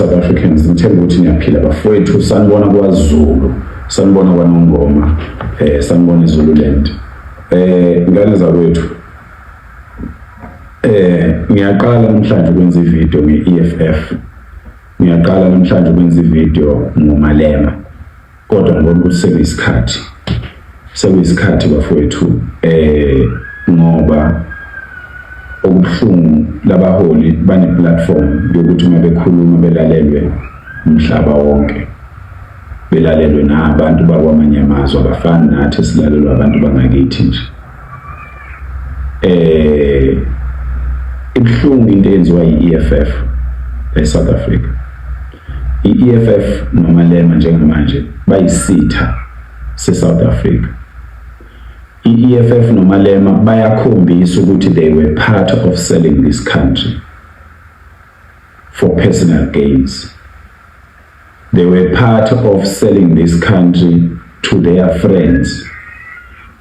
South Africans ngithemba ukuthi niyaphila bafowethu sanibona kwaZulu sanibona kwaNongoma sanibona iZululand ngane zakwethu ngiyaqala namhlanje ukwenza ivideo nge-EFF ngiyaqala namhlanje ukwenza ivideo ngoMalema kodwa ngibona ukuthi sekuyisikhathi bafowethu ngoba okubuhlungu labaholi bane platform yokuthi uma bekhuluma belalelwe umhlaba wonke belalelwe nabantu bakwamanye amazwe abafani nathi esilalelwa abantu bangakithi nje ibuhlungu into eyenziwa yi-EFF eSouth Africa i-EFF noMalema njengamanje bayisitha seSouth Africa i-EFF noMalema bayakhombisa ukuthi they were part of selling this country for personal gains. They were part of selling this country to their friends.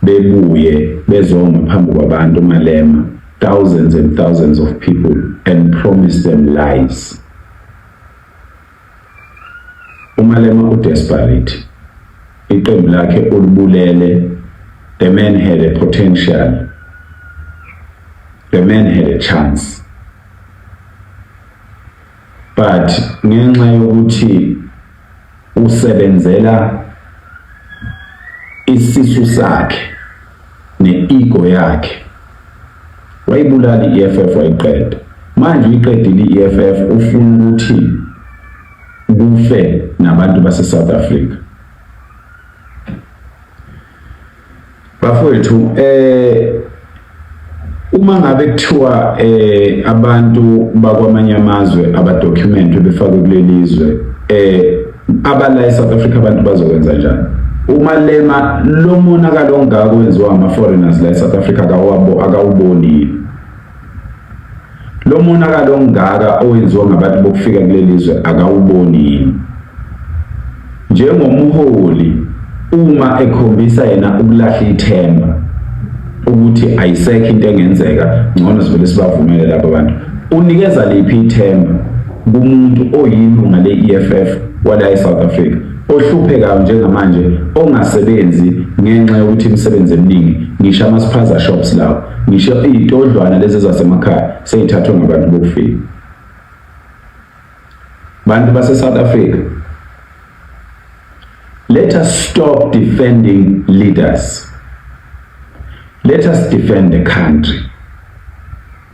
Bebuye bezoma phambi kwabantu uMalema thousands and thousands of people and promised them lies. uMalema udesperate. Iqembu lakhe ulibulele. The man had a potential. The man had a chance. But ngenxa yokuthi usebenzela isisu sakhe ne-ego yakhe wayibulala i-EFF wayiqeda. Manje uyiqedile i-EFF ufuna ukuthi kufe nabantu base-South Africa. Bafowethu uma ngabe kuthiwa abantu bakwamanye amazwe abadocument befakwe kulelizwe abala eSouth Africa abantu bazokwenza njani? uMalema lo monakalo ongaka wenziwa ama-foreigners la eSouth Africa akawuboni. Lo monakalo ongaka owenziwa ngabantu bokufika kulelizwe akawuboni. Njengomholi uma ekhombisa yena ukulahla ithemba ukuthi ayisekho into engenzeka ngcono sivele sibavumele lapha abantu unikeza liphi ithemba kumuntu oyilunga le-EFF wala eSouth Africa ohluphekayo njengamanje ongasebenzi ngenxa yokuthi imisebenzi eminingi ngisho ama-spaza shops lawo ngisho iy'todlwana lezi zasemakhaya seyithathwe ngabantu bokufika. Bantu base-South Africa, let us stop defending leaders. Let us defend the country.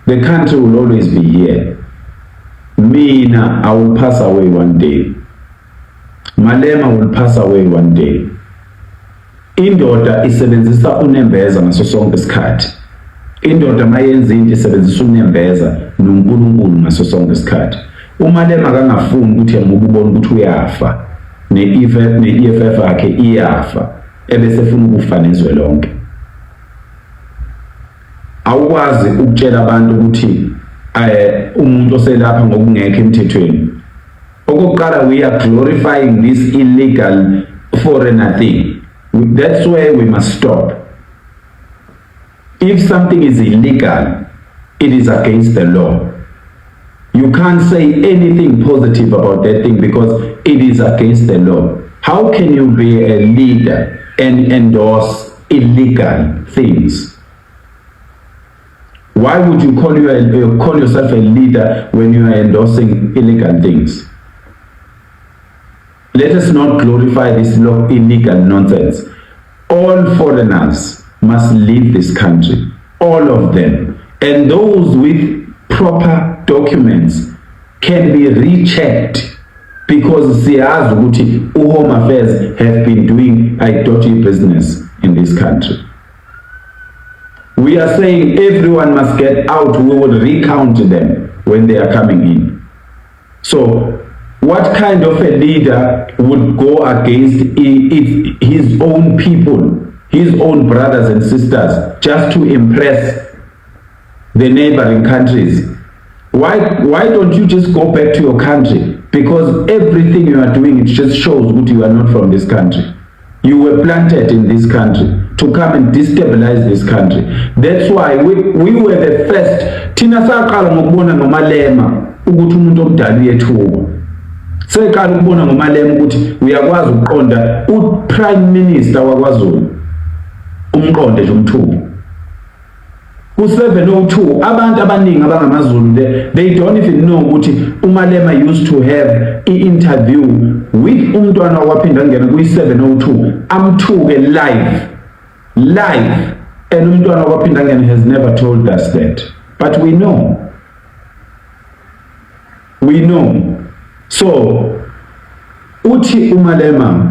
The country will always be here. Mina, I will pass away one day. Malema will pass away one day. Indoda isebenzisa unembeza ngaso sonke isikhathi. Indoda mayenza into isebenzisa unembeza noNkulunkulu ngaso sonke isikhathi. uMalema kangafuni ukuthi ngokubona ukuthi uyafa. Ne-EFF yakhe iyafa ebese funa ukufa nezwe lonke. Awukwazi ukutshela abantu ukuthi umuntu oselapha ngokungekho emthethweni. Okokuqala, we are glorifying this illegal foreigner thing. That's where we must stop. If something is illegal, it is against the law. You can't say anything positive about that thing because it is against the law. How can you be a leader and endorse illegal things? Why would you call yourself a leader when you are endorsing illegal things? Let us not glorify this illegal nonsense. All foreigners must leave this country, all of them, and those with proper documents can be rechecked because siyazi ukuthi Home Affairs have been doing a dodgy business in this country. We are saying everyone must get out. We will recount them when they are coming in. So what kind of a leader would go against his own people, his own brothers and sisters, just to impress the neighboring countries? Why don't you just go back to your country? Because everything you are doing, it just shows that you are not from this country. You were planted in this country to come and destabilize this country. That's why we were the first. Thina saqala ngokubona noMalema ukuthi umuntu omdala uyethuka. seqala ukubona ngoMalema ukuthi uyakwazi ukuqonda uPrime Minister wakwaZulu umqonde nje umthubu ku702 abantu abaningi abangamaZulu they don't even know ukuthi uMalema used to have i-interview with umntwana waphinda ngena kuyi702 amthuke live and umntwana waphinda ngena has never told us that, but we know so uthi uMalema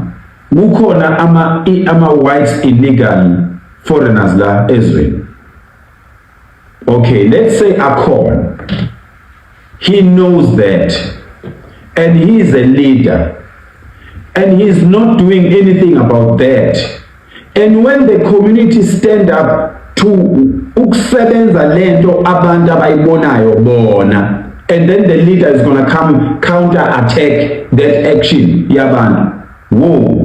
kukhona ama whites illegal foreigners la ezweni. Okay, let's say Akon, he knows that, and he is a leader, and he is not doing anything about that. And when the community stand up to ukusebenza lento abantu abayibonayo bona, and then the leader is going to come counter attack that action yabantu. Whoa.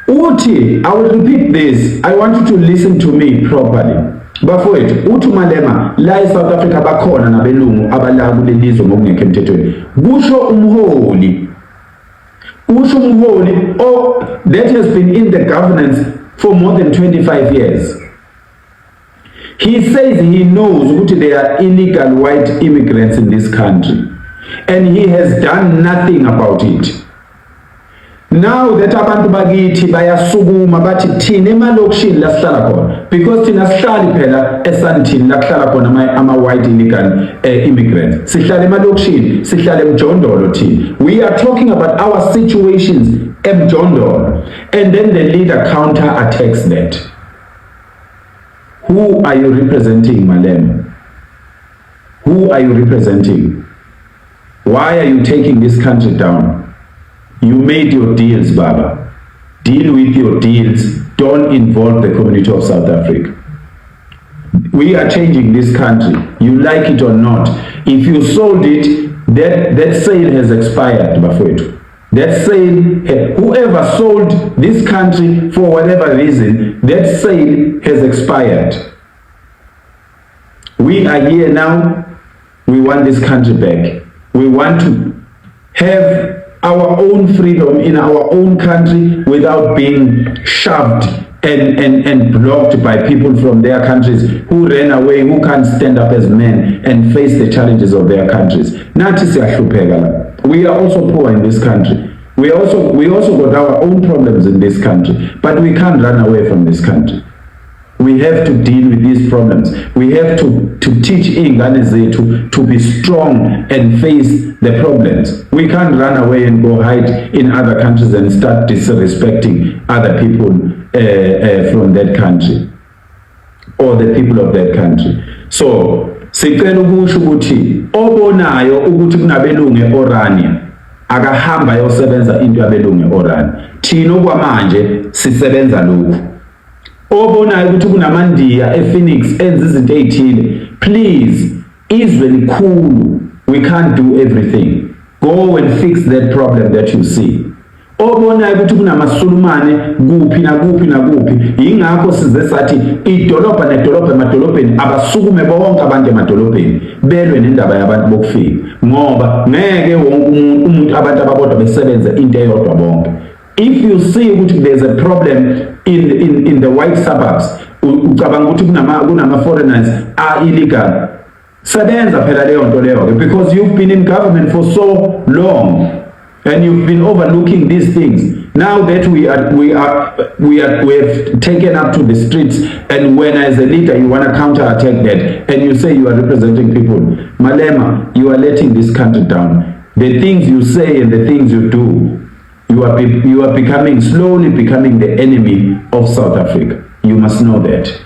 Uthi, I will repeat this. I want you to listen to me properly. Bafowethu, uthi uMalema la eSouth Africa bakhona nabelungu abala kulelizwe ngokungekho emthethweni. Kusho umholi that has been in the governance for more than 25 years. He says he knows ukuthi there are illegal white immigrants in this country, and he has done nothing about it. Now that abantu bakithi bayasukuma bathi thina emalokishini la sihlala khona, because thina sihlali phela eSandton la kuhlala khona ama white illegal immigrants, sihlala emalokishini, sihlala eMjondolo thina. We are talking about our situations eMjondolo, and then the leader counter attacks that. Who are you representing, Malema? Who are you representing? Why are you taking this country down? You made your deals, Baba. Deal with your deals. Don't involve the community of South Africa. We are changing this country. You like it or not. If you sold it, that sale has expired, Bafwetu. That sale, whoever sold this country for whatever reason, that sale has expired. We are here now. We want this country back. We want to have our own freedom in our own country without being shoved and blocked by people from their countries who ran away, who can't stand up as men and face the challenges of their countries. We are also poor in this country. We also got our own problems in this country, but we can't run away from this country. We have to deal with these problems. We have to teach ingane zethu to be strong and face the problems. We can't run away and go hide in other countries and start disrespecting other people from that country or the people of that country. So sicela ukusho ukuthi obonayo ukuthi kunabelungu eOrania akahamba yosebenza into yabelungu eOrania. Thina okwamanje sisebenza lokho. Obonayo ukuthi kunamandiya ePhoenix enza izinto ezithile, please, izwe likhulu, we can't do everything. Go and fix that problem that you see. Obonayo ukuthi kunamasulumane kuphi ingakho size sathi idolobha nedolobha emadolobheni abasukume bonke abantu emadolobheni belwe nendaba yabantu bokufika, ngoba ngeke wonke umuntu abantu ababodwa besebenza into eyodwa bonke. If you see ukuthi there's a problem in the white suburbs, ucabanga ukuthi kunama foreigners are illegal, sebenza phela leyo nto leyo, because you've been in government for so long and you've been overlooking these things. Now that we have taken up to the streets, and when as a leader you want to counter attack that and you say you are representing people, Malema, you are letting this country down. The things you say and the things you do, you are slowly becoming the enemy of South Africa. You must know that.